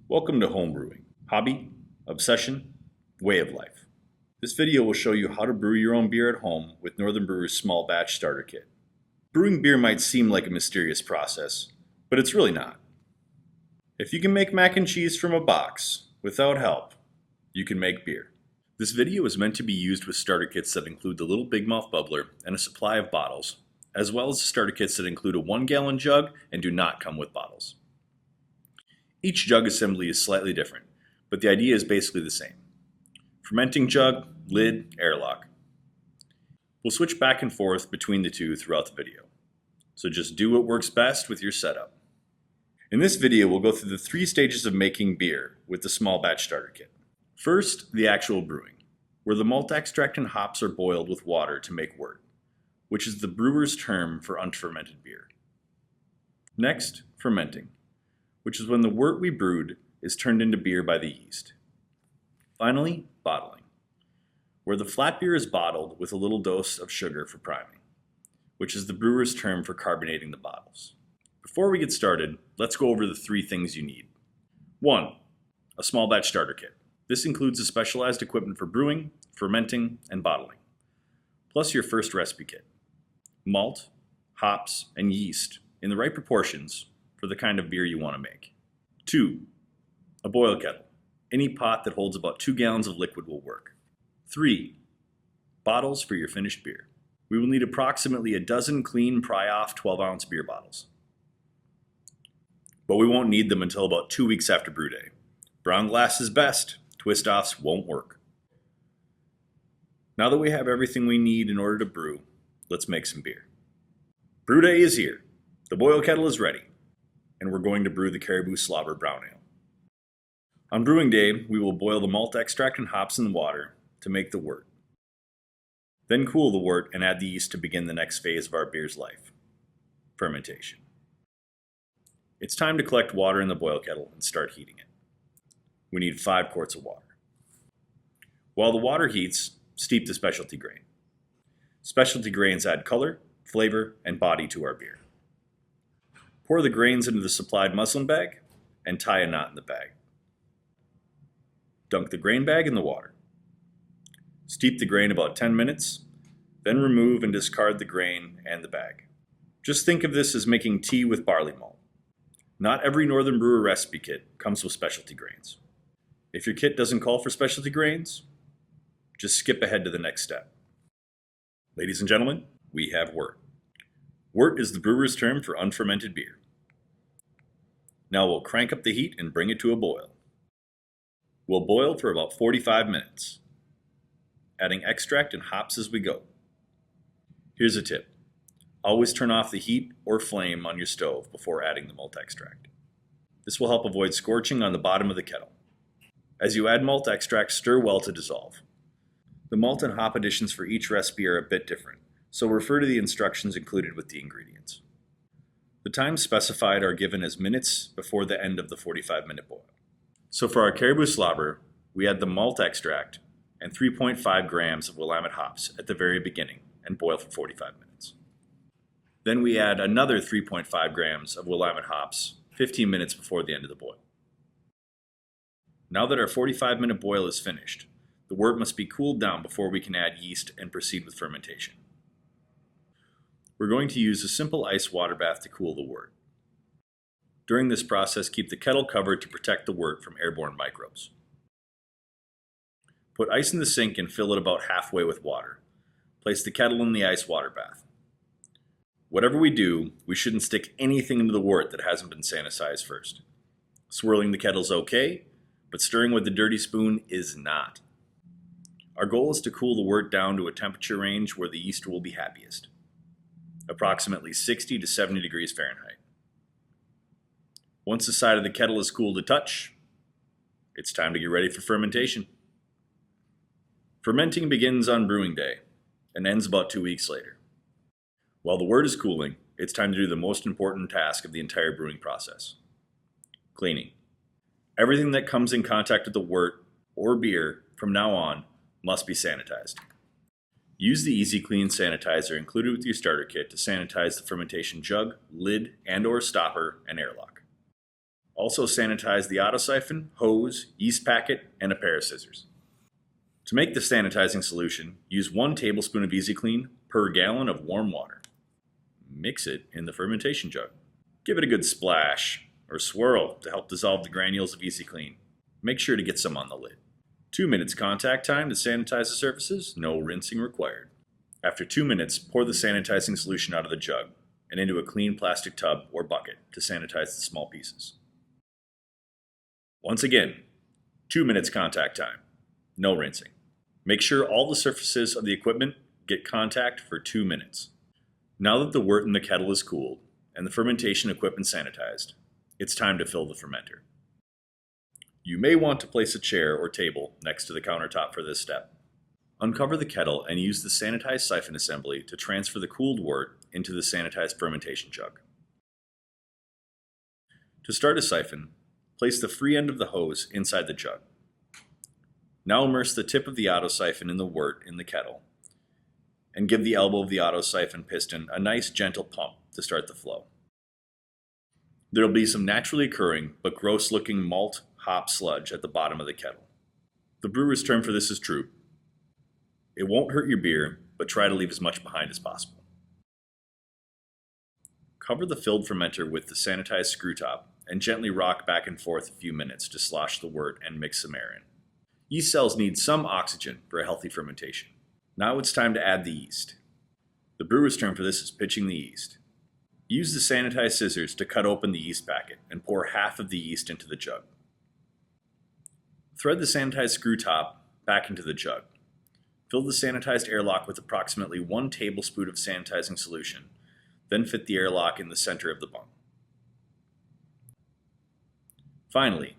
Welcome to homebrewing, hobby, obsession, way of life. This video will show you how to brew your own beer at home with Northern Brewer's small batch starter kit. Brewing beer might seem like a mysterious process, but it's really not. If you can make mac and cheese from a box without help, you can make beer. This video is meant to be used with starter kits that include the little Big Mouth bubbler and a supply of bottles, as well as starter kits that include a 1-gallon jug and do not come with bottles. Each jug assembly is slightly different, but the idea is basically the same. Fermenting jug, lid, airlock. We'll switch back and forth between the two throughout the video, so just do what works best with your setup. In this video, we'll go through the 3 stages of making beer with the small batch starter kit. First, the actual brewing, where the malt extract and hops are boiled with water to make wort, which is the brewer's term for unfermented beer. Next, fermenting, which is when the wort we brewed is turned into beer by the yeast. Finally, bottling, where the flat beer is bottled with a little dose of sugar for priming, which is the brewer's term for carbonating the bottles. Before we get started, let's go over the 3 things you need. 1. A small batch starter kit. This includes the specialized equipment for brewing, fermenting, and bottling, plus your first recipe kit. Malt, hops, and yeast in the right proportions for the kind of beer you want to make. 2. A boil kettle. Any pot that holds about 2 gallons of liquid will work. 3. Bottles for your finished beer. We will need approximately a dozen clean pry-off 12-ounce beer bottles. But we won't need them until about 2 weeks after brew day. Brown glass is best. Twist-offs won't work. Now that we have everything we need in order to brew, let's make some beer. Brew day is here. The boil kettle is ready, and we're going to brew the Caribou Slobber Brown Ale. On brewing day, we will boil the malt extract and hops in the water to make the wort. Then cool the wort and add the yeast to begin the next phase of our beer's life, fermentation. It's time to collect water in the boil kettle and start heating it. We need 5 quarts of water. While the water heats, steep the specialty grain. Specialty grains add color, flavor, and body to our beer. Pour the grains into the supplied muslin bag and tie a knot in the bag. Dunk the grain bag in the water. Steep the grain about 10 minutes, then remove and discard the grain and the bag. Just think of this as making tea with barley malt. Not every Northern Brewer recipe kit comes with specialty grains. If your kit doesn't call for specialty grains, just skip ahead to the next step. Ladies and gentlemen, we have wort. Wort is the brewer's term for unfermented beer. Now we'll crank up the heat and bring it to a boil. We'll boil for about 45 minutes, adding extract and hops as we go. Here's a tip. Always turn off the heat or flame on your stove before adding the malt extract. This will help avoid scorching on the bottom of the kettle. As you add malt extract, stir well to dissolve. The malt and hop additions for each recipe are a bit different, so refer to the instructions included with the ingredients. The times specified are given as minutes before the end of the 45-minute boil. So for our Caribou Slobber, we add the malt extract and 3.5 grams of Willamette hops at the very beginning and boil for 45 minutes. Then we add another 3.5 grams of Willamette hops 15 minutes before the end of the boil. Now that our 45-minute boil is finished, the wort must be cooled down before we can add yeast and proceed with fermentation. We're going to use a simple ice water bath to cool the wort. During this process, keep the kettle covered to protect the wort from airborne microbes. Put ice in the sink and fill it about halfway with water. Place the kettle in the ice water bath. Whatever we do, we shouldn't stick anything into the wort that hasn't been sanitized first. Swirling the kettle's okay, but stirring with the dirty spoon is not. Our goal is to cool the wort down to a temperature range where the yeast will be happiest, approximately 60 to 70 degrees Fahrenheit. Once the side of the kettle is cool to touch, it's time to get ready for fermentation. Fermenting begins on brewing day and ends about 2 weeks later. While the wort is cooling, it's time to do the most important task of the entire brewing process: cleaning. Everything that comes in contact with the wort or beer from now on must be sanitized. Use the Easy Clean sanitizer included with your starter kit to sanitize the fermentation jug, lid, and/or stopper and airlock. Also sanitize the autosiphon, hose, yeast packet, and a pair of scissors. To make the sanitizing solution, use 1 tablespoon of Easy Clean per gallon of warm water. Mix it in the fermentation jug. Give it a good splash or swirl to help dissolve the granules of Easy Clean. Make sure to get some on the lid. 2 minutes contact time to sanitize the surfaces, no rinsing required. After 2 minutes, pour the sanitizing solution out of the jug and into a clean plastic tub or bucket to sanitize the small pieces. Once again, 2 minutes contact time, no rinsing. Make sure all the surfaces of the equipment get contact for 2 minutes. Now that the wort in the kettle is cooled and the fermentation equipment sanitized, it's time to fill the fermenter. You may want to place a chair or table next to the countertop for this step. Uncover the kettle and use the sanitized siphon assembly to transfer the cooled wort into the sanitized fermentation jug. To start a siphon, place the free end of the hose inside the jug. Now immerse the tip of the autosiphon in the wort in the kettle and give the elbow of the autosiphon piston a nice gentle pump to start the flow. There will be some naturally occurring but gross looking malt hop sludge at the bottom of the kettle. The brewer's term for this is troop. It won't hurt your beer, but try to leave as much behind as possible. Cover the filled fermenter with the sanitized screw top and gently rock back and forth a few minutes to slosh the wort and mix some air in. Yeast cells need some oxygen for a healthy fermentation. Now it's time to add the yeast. The brewer's term for this is pitching the yeast. Use the sanitized scissors to cut open the yeast packet and pour half of the yeast into the jug. Thread the sanitized screw top back into the jug. Fill the sanitized airlock with approximately 1 tablespoon of sanitizing solution, then fit the airlock in the center of the bung. Finally,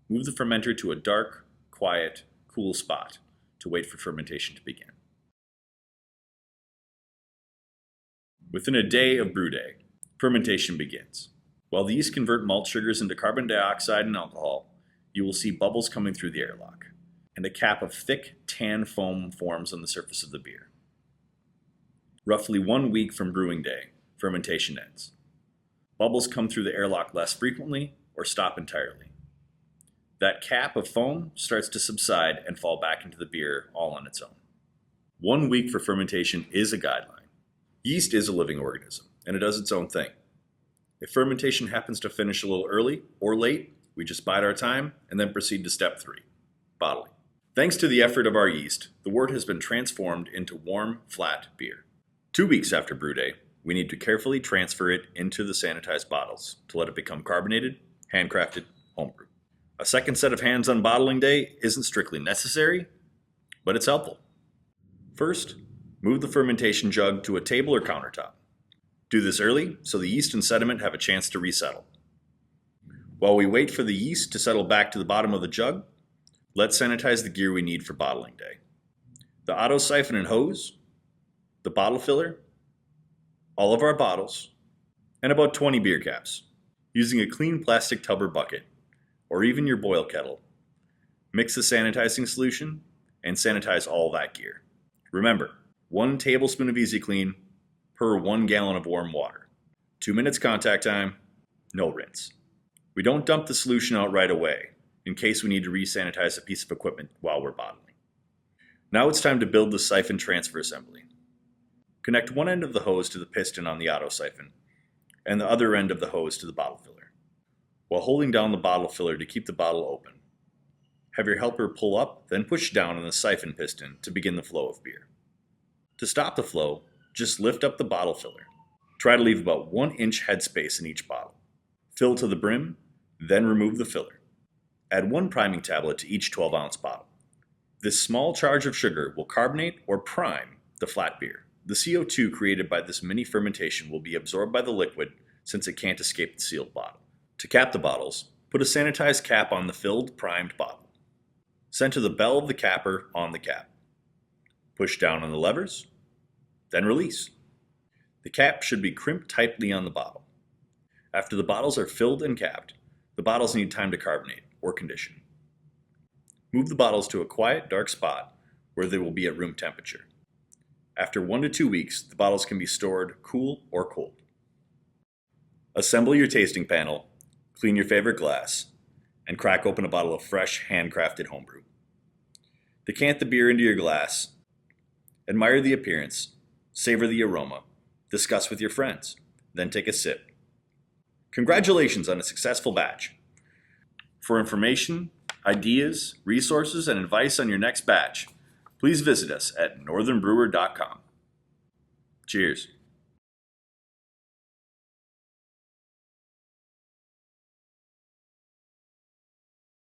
move the fermenter to a dark, quiet, cool spot to wait for fermentation to begin. Within a day of brew day, fermentation begins. While the yeast convert malt sugars into carbon dioxide and alcohol, you will see bubbles coming through the airlock, and a cap of thick tan foam forms on the surface of the beer. Roughly 1 week from brewing day, fermentation ends. Bubbles come through the airlock less frequently or stop entirely. That cap of foam starts to subside and fall back into the beer all on its own. 1 week for fermentation is a guideline. Yeast is a living organism, and it does its own thing. If fermentation happens to finish a little early or late, we just bide our time and then proceed to step 3, bottling. Thanks to the effort of our yeast, the wort has been transformed into warm, flat beer. 2 weeks after brew day, we need to carefully transfer it into the sanitized bottles to let it become carbonated, handcrafted, homebrewed. A second set of hands on bottling day isn't strictly necessary, but it's helpful. First, move the fermentation jug to a table or countertop. Do this early so the yeast and sediment have a chance to resettle. While we wait for the yeast to settle back to the bottom of the jug, let's sanitize the gear we need for bottling day. The autosiphon and hose, the bottle filler, all of our bottles, and about 20 beer caps. Using a clean plastic tub or bucket, or even your boil kettle, mix the sanitizing solution and sanitize all that gear. Remember, 1 tablespoon of Easy Clean per 1 gallon of warm water. 2 minutes contact time, no rinse. We don't dump the solution out right away, in case we need to re-sanitize a piece of equipment while we're bottling. Now it's time to build the siphon transfer assembly. Connect one end of the hose to the piston on the autosiphon, and the other end of the hose to the bottle filler, while holding down the bottle filler to keep the bottle open. Have your helper pull up, then push down on the siphon piston to begin the flow of beer. To stop the flow, just lift up the bottle filler. Try to leave about 1 inch headspace in each bottle. Fill to the brim, then remove the filler. Add 1 priming tablet to each 12-ounce bottle. This small charge of sugar will carbonate or prime the flat beer. The CO2 created by this mini fermentation will be absorbed by the liquid since it can't escape the sealed bottle. To cap the bottles, put a sanitized cap on the filled, primed bottle. Center the bell of the capper on the cap. Push down on the levers, then release. The cap should be crimped tightly on the bottle. After the bottles are filled and capped, the bottles need time to carbonate or condition. Move the bottles to a quiet, dark spot where they will be at room temperature. After 1 to 2 weeks, the bottles can be stored cool or cold. Assemble your tasting panel, clean your favorite glass, and crack open a bottle of fresh, handcrafted homebrew. Decant the beer into your glass, admire the appearance, savor the aroma, discuss with your friends, then take a sip. Congratulations on a successful batch. For information, ideas, resources, and advice on your next batch, please visit us at northernbrewer.com. Cheers.